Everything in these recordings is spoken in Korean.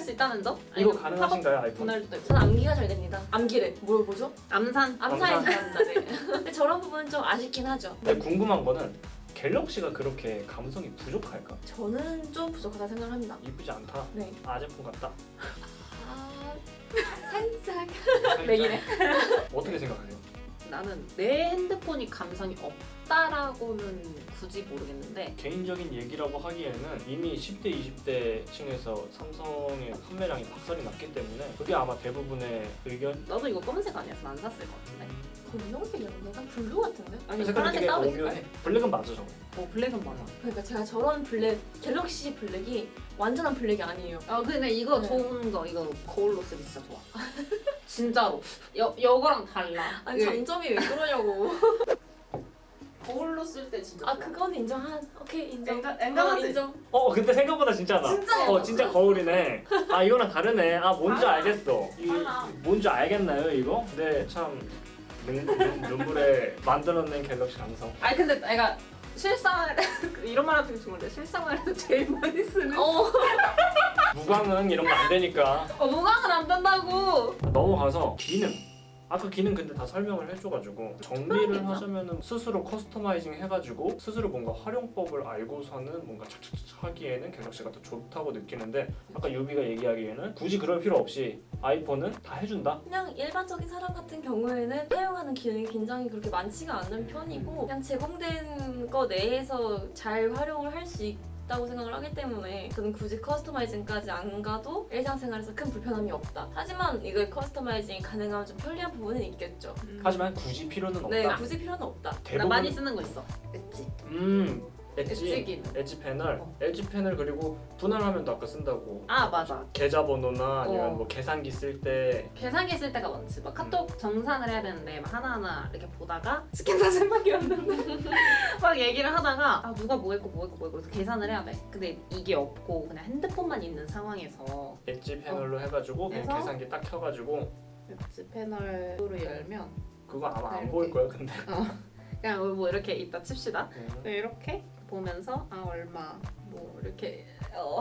수 있다는 점? 이거 가능하신가요, 아이폰? 분할 때. 저는 암기가 잘 됩니다. 암기래. 뭐죠? 암산. 암산이 잘한다. 네. 근데 저런 부분은 좀 아쉽긴 하죠. 근데 궁금한 거는 갤럭시가 그렇게 감성이 부족할까? 저는 좀 부족하다 생각을 합니다. 이쁘지 않다. 네. 아재폰 같다. 아, 살짝. 맥이네. 어떻게 생각하세요? 나는 내 핸드폰이 감성이 없다라고는 굳이 모르겠는데 개인적인 얘기라고 하기에는 이미 10대, 20대 층에서 삼성의 판매량이 박살이 났기 때문에 그게 아마 대부분의 의견? 너도 이거 검은색 아니어서 안 샀을 것 같은데. 검정색이었는데 약간 블루 같은데? 아니 색깔이 파란색 되게 따로 오묘해. 있을까요? 블랙은 맞아 저거. 블랙은 많아. 그러니까 제가 저런 블랙, 갤럭시 블랙이 완전한 블랙이 아니에요. 근데 이거 네. 좋은 거 이거 거울로 쓰기 진짜 좋아. 진짜로. 이거랑 달라. 아니 장점이 왜 그러냐고. 거울로 쓸 때 진짜 아 그건 오케이 인정. 엔간하지? 인정. 근데 생각보다 진짜다. 진짜예요. 진짜 거울이네. 아 이거랑 다르네. 아 뭔지 달라. 알겠어. 달라. 뭔지 알겠나요 이거? 근데 참 눈물에 만들어낸 갤럭시 감성. 아니 근데 내가 실상을 이런 말 하면 좋은데 실상을 제일 많이 쓰는 무광은 이런 거 안 되니까. 무광은 안 된다고. 넘어가서 기능. 아까 기능 근데 다 설명을 해줘가지고 정리를 하자면은 스스로 커스터마이징 해가지고 스스로 뭔가 활용법을 알고서는 뭔가 착착착 하기에는 갤럭시가 더 좋다고 느끼는데 아까 유비가 얘기하기에는 굳이 그럴 필요 없이 아이폰은 다 해준다? 그냥 일반적인 사람 같은 경우에는 사용하는 기능이 굉장히 그렇게 많지가 않은 편이고 그냥 제공된 거 내에서 잘 활용을 할 수 있다고 생각을 하기 때문에 저는 굳이 커스터마이징까지 안 가도 일상생활에서 큰 불편함이 없다. 하지만 이걸 커스터마이징이 가능하면 좀 편리한 부분은 있겠죠. 하지만 굳이 필요는 없다. 네, 굳이 필요는 없다. 나 대부분 많이 쓰는 거 있어. 엣지. 엣지 기능. 엣지 패널 그리고 분할화면도 아까 쓴다고. 아 맞아. 계좌번호나 아니면 어. 뭐 계산기 쓸 때 계산기 쓸 때가 많지. 막 카톡 정산을 해야 되는데 막 하나하나 이렇게 보다가 스캔 사진밖에 없는데 막 얘기를 하다가 누가 뭐 했고 그래서 계산을 해야 돼. 근데 이게 없고 그냥 핸드폰만 있는 상황에서 엣지 패널로 해가지고 그냥 그래서? 계산기 딱 켜가지고 엣지 패널을 열면 그거 아마 안 이렇게. 보일 거야 근데. 그냥 뭐 이렇게 있다 칩시다. 음. 이렇게 보면서 얼마 뭐 이렇게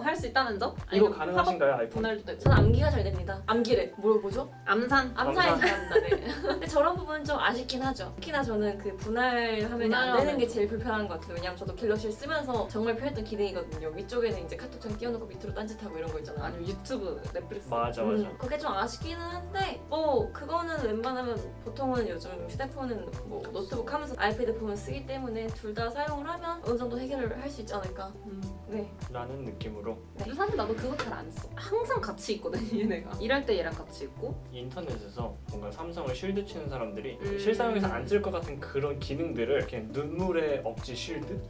할 수 있다는 점? 이거 아니면 가능하신가요 아이폰? 분할도 되고. 저는 암기가 잘 됩니다. 암기래. 뭐죠? 암산. 암산이 잘한다. 네. 근데 저런 부분은 좀 아쉽긴 하죠. 특히나 저는 그 분할화면이 안 되는 게 제일 불편한 것 같아요. 왜냐면 저도 갤럭시를 쓰면서 정말 편했던 기능이거든요. 위쪽에는 이제 카톡창 띄워놓고 밑으로 딴짓하고 이런 거 있잖아요. 아니면 유튜브, 넷플릭스. 맞아. 그게 좀 아쉽기는 한데 그거는 웬만하면 보통은 요즘 휴대폰은 뭐 노트북 하면서 아이패드 보면 쓰기 때문에 둘 다 사용을 하면 어느 정도 해결을 할 수 있지 않을까. 네. 라는 느낌으로 근데 사실 나도 그거 잘 안 써. 항상 같이 있거든 얘네가. 일할 때 얘랑 같이 있고. 인터넷에서 뭔가 삼성을 쉴드 치는 사람들이 음. 실사용에서 안 쓸 것 같은 그런 기능들을 그냥 눈물의 억지 쉴드?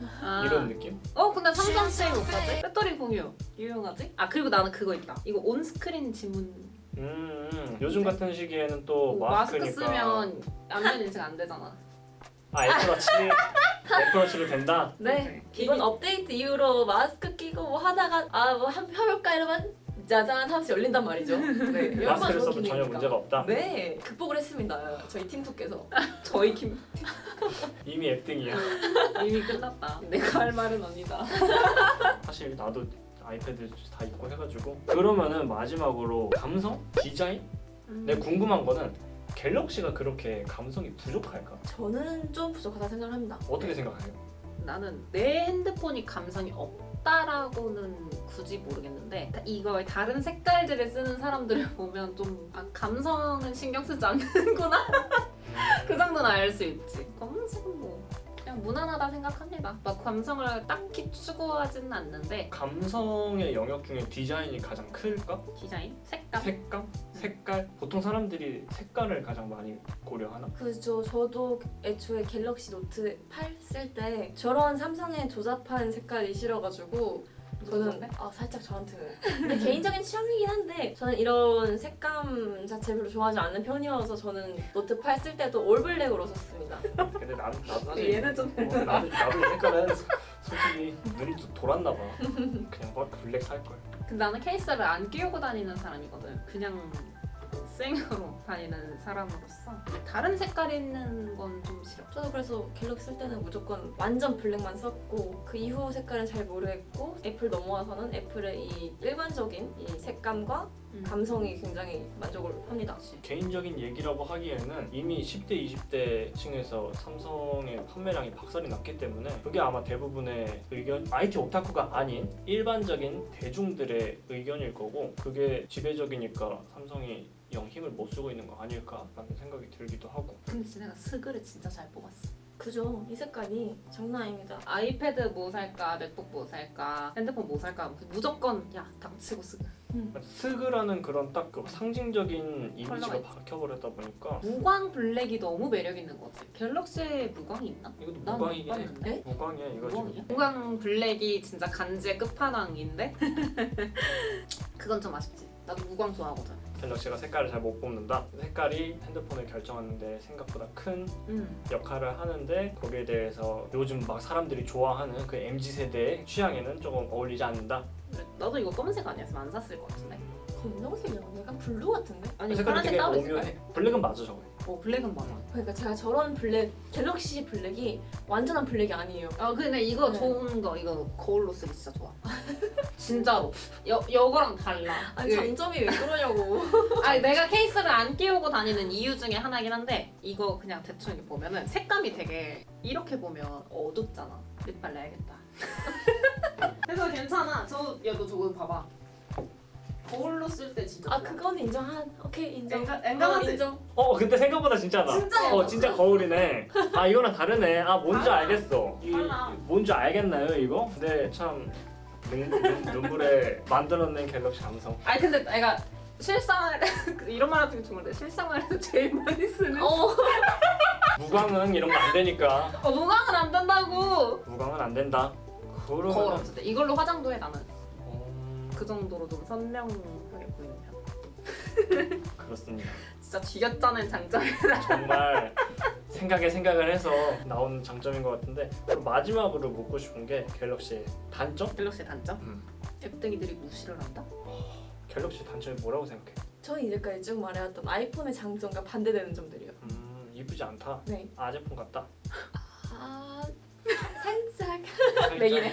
이런 느낌? 근데 삼성 제일 못하지? 배터리 공유 유용하지? 그리고 나는 그거 있다. 이거 온스크린 지문. 요즘 같은 시기에는 또 마스크니까 마스크 쓰면 안면 인식 안 되잖아. 애플워치로 된다? 네. 이번 업데이트 이후로 마스크 끼고 뭐 하다가 뭐 한번 펴볼까 이러면 짜잔 하면서 열린단 말이죠. 네. 얼마나 마스크를 좋은 써도 전혀 기능입니까? 문제가 없다? 네. 극복을 했습니다. 저희 팀투께서. 저희 팀 이미 앱등이야. 이미 끝났다. 내가 할 말은 아니다. 사실 나도 아이패드 다 있고 해가지고 그러면은 마지막으로 감성? 디자인? 내가 궁금한 거는 갤럭시가 그렇게 감성이 부족할까? 저는 좀 부족하다 생각을 합니다. 어떻게 생각해요? 나는 내 핸드폰이 감성이 없다라고는 굳이 모르겠는데 이걸 다른 색깔들을 쓰는 사람들을 보면 좀 감성은 신경 쓰지 않는구나 그 정도는 알 수 있지. 검은색은 뭐 그냥 무난하다 생각합니다. 막 감성을 딱히 추구하지는 않는데 감성의 영역 중에 디자인이 가장 클까? 디자인? 색감? 색깔? 보통 사람들이 색깔을 가장 많이 고려하나? 그죠. 저도 애초에 갤럭시 노트 8 쓸 때 저런 삼성의 조잡한 색깔이 싫어가지고 저는 살짝 저한테는 근데 개인적인 취향이긴 한데 저는 이런 색감 자체 별로 좋아하지 않는 편이어서 저는 노트 8 쓸 때도 올블랙으로 썼습니다. 근데 나도 사실 얘는 좀 나도 이 색깔은 솔직히 눈이 좀 돌았나 봐. 그냥 블랙 살 걸. 근데 나는 케이스를 안 끼우고 다니는 사람이거든. 그냥 학생으로 다니는 사람으로서 다른 색깔 있는 건 좀 싫어. 저도 그래서 갤럭시 쓸 때는 무조건 완전 블랙만 썼고 그 이후 색깔은 잘 모르겠고 애플 넘어와서는 애플의 이 일관적인 이 색감과 감성이 굉장히 만족을 합니다. 개인적인 얘기라고 하기에는 이미 10대, 20대 층에서 삼성의 판매량이 박살이 났기 때문에 그게 아마 대부분의 의견, IT 오타쿠가 아닌 일반적인 대중들의 의견일 거고 그게 지배적이니까 삼성이 영 힘을 못 쓰고 있는 거 아닐까라는 생각이 들기도 하고. 근데 진짜 내가 스그를 진짜 잘 뽑았어. 그죠? 이 색깔이 장난 아닙니다. 아이패드 뭐 살까, 맥북 뭐 살까, 핸드폰 뭐 살까 무조건 야 닥치고 스그. 스그라는 그런 딱 그 상징적인 이미지가 컬러가 있지. 박혀버렸다 보니까 무광 블랙이 너무 매력 있는 거지. 갤럭시에 무광이 있나? 이것도 난 무광이긴 못 해. 봤는데. 네? 무광이야 이거 지금. 무광이야? 무광 블랙이 진짜 간지의 끝판왕인데 그건 좀 아쉽지. 나도 무광 좋아하거든. 갤럭시가 색깔을 잘 못 뽑는다. 색깔이 핸드폰을 결정하는데 생각보다 큰 역할을 하는데 거기에 대해서 요즘 막 사람들이 좋아하는 그 MZ세대의 취향에는 조금 어울리지 않는다. 나도 이거 검은색 아니었으면 안 샀을 것 같은데. 검정색이야. 약간 블루 같은데? 아니 색깔이 파란색 되게 따로 오묘해. 있을까? 블랙은 맞아 저거. 블랙은 많아. 그러니까 제가 저런 블랙 갤럭시 블랙이 완전한 블랙이 아니에요. 근데 이거 네. 좋은 거 이거 거울로 쓰기 진짜 좋아. 진짜로. 여거랑 달라. 아니 장점이 왜 그러냐고. 아니 내가 케이스를 안 끼우고 다니는 이유 중에 하나긴 한데 이거 그냥 대충 이렇게 보면은 색감이 되게 이렇게 보면 어둡잖아. 립 발라야겠다. 그래서 괜찮아. 야너 저거 봐봐. 거울로 쓸 때 진짜 좋아. 그건 인정한. 오케이 인정. 엔간하지? 인정. 근데 생각보다 진짜다. 진짜야. 진짜 거울이네. 이거랑 다르네. 뭔지 달라. 알겠어. 달라. 뭔지 알겠나요 이거? 근데 참 눈물에 만들어낸 갤럭시 감성. 아니 근데 내가 실생활 이런 말 하기 좀 그런데 실생활에서 제일 많이 쓰는 무광은 이런 거 안 되니까. 무광은 안 된다고. 무광은 안 된다. 거울 그러면 없을 때 이걸로 화장도 해 나는. 그 정도로 좀 선명하게 보이는 편. 그렇습니다. 진짜 쥐겼잖아요 장점이. 정말 생각을 해서 나온 장점인 것 같은데 그럼 마지막으로 묻고 싶은 게 갤럭시의 단점? 갤럭시 단점? 앱등이들이 무시를 한다? 갤럭시 단점이 뭐라고 생각해? 저는 이제까지 쭉 말해왔던 아이폰의 장점과 반대되는 점들이요. 이쁘지 않다. 네. 아제품 같다. 살짝. 맥이네.